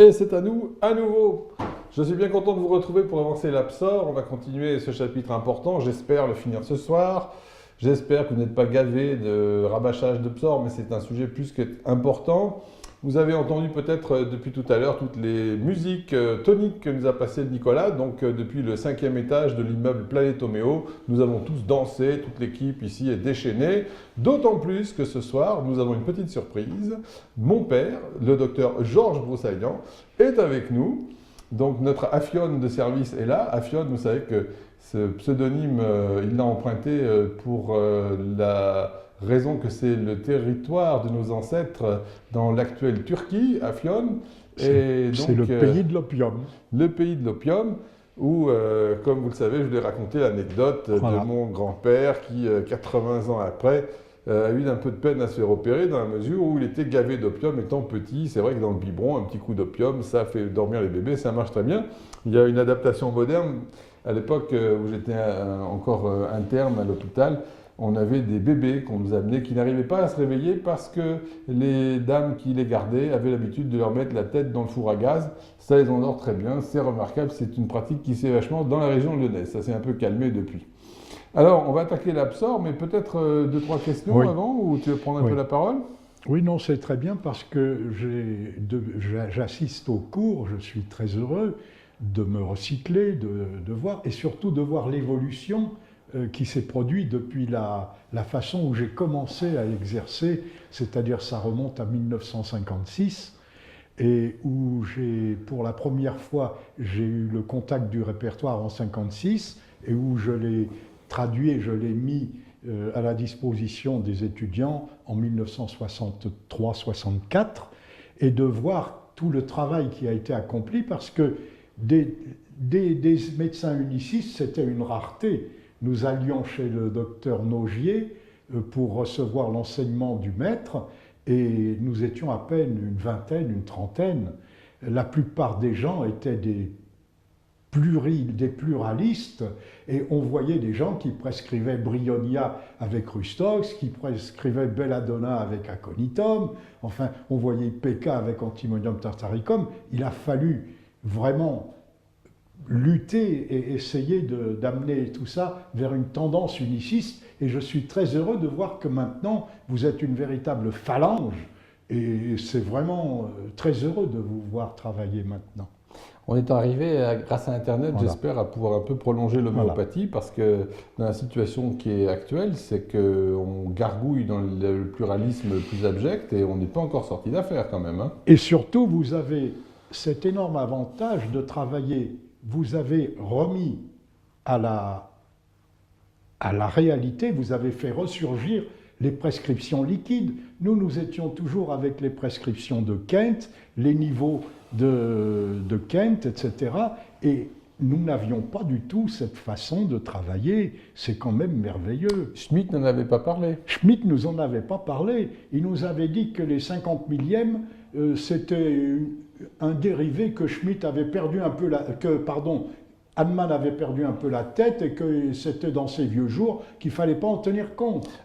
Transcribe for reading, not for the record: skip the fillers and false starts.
Et c'est à nous, à nouveau. Je suis bien content de vous retrouver pour avancer l'Absor. On va continuer ce chapitre important. J'espère le finir ce soir. J'espère que vous n'êtes pas gavés de rabâchage de Psor, mais c'est un sujet plus qu'important. Vous avez entendu peut-être depuis tout à l'heure toutes les musiques toniques que nous a passées Nicolas. Donc depuis le 5e étage de l'immeuble Planétoméo, nous avons tous dansé, toute l'équipe ici est déchaînée. D'autant plus que ce soir, nous avons une petite surprise. Mon père, le docteur Georges Broussaillant, est avec nous. Donc notre Afionne de service est là. Afionne, vous savez que ce pseudonyme, il l'a emprunté pour la raison que c'est le territoire de nos ancêtres dans l'actuelle Turquie, Afyon. C'est le pays de l'opium. Le pays de l'opium, où, comme vous le savez, je vous ai raconté l'anecdote de mon grand-père qui, 80 ans après, a eu un peu de peine à se faire opérer dans la mesure où il était gavé d'opium étant petit. C'est vrai que dans le biberon, un petit coup d'opium, ça fait dormir les bébés, ça marche très bien. Il y a une adaptation moderne. À l'époque où j'étais encore interne à l'hôpital, on avait des bébés qu'on nous amenait qui n'arrivaient pas à se réveiller parce que les dames qui les gardaient avaient l'habitude de leur mettre la tête dans le four à gaz. Ça les endort très bien, c'est remarquable, c'est une pratique qui s'est vachement dans la région lyonnaise. Ça s'est un peu calmé depuis. Alors, on va attaquer l'Absor, mais peut-être 2-3 questions avant, ou tu veux prendre un peu la parole? Oui, non, c'est très bien parce que j'assiste aux cours, je suis très heureux de me recycler, de voir, et surtout de voir l'évolution qui s'est produite depuis la façon où j'ai commencé à exercer, c'est-à-dire ça remonte à 1956, et où pour la première fois, j'ai eu le contact du répertoire en 1956, et où je l'ai traduit et je l'ai mis à la disposition des étudiants en 1963-64, et de voir tout le travail qui a été accompli, parce que des médecins unicistes, c'était une rareté. Nous allions chez le docteur Nogier pour recevoir l'enseignement du maître, et nous étions à peine une vingtaine, une trentaine. La plupart des gens étaient des pluralistes, et on voyait des gens qui prescrivaient Bryonia avec Rustox, qui prescrivaient Belladonna avec Aconitum, enfin on voyait PK avec Antimonium tartaricum. Il a fallu vraiment lutter et essayer d'amener tout ça vers une tendance uniciste, et je suis très heureux de voir que maintenant vous êtes une véritable phalange, et c'est vraiment très heureux de vous voir travailler maintenant. On est arrivé, grâce à Internet, j'espère, à pouvoir un peu prolonger l'homéopathie, parce que dans la situation qui est actuelle, c'est qu'on gargouille dans le pluralisme le plus abject et on n'est pas encore sorti d'affaire quand même. Hein. Et surtout, vous avez cet énorme avantage de travailler, vous avez remis à la réalité, vous avez fait ressurgir les prescriptions liquides. Nous étions toujours avec les prescriptions de Kent, les niveaux de Kent, etc. Et nous n'avions pas du tout cette façon de travailler. C'est quand même merveilleux. Schmitt n'en avait pas parlé. Schmitt nous en avait pas parlé. Il nous avait dit que les 50 millièmes, c'était un dérivé que Schmitt avait perdu un peu Hahnemann avait perdu un peu la tête, et que c'était dans ses vieux jours qu'il ne fallait pas en tenir compte.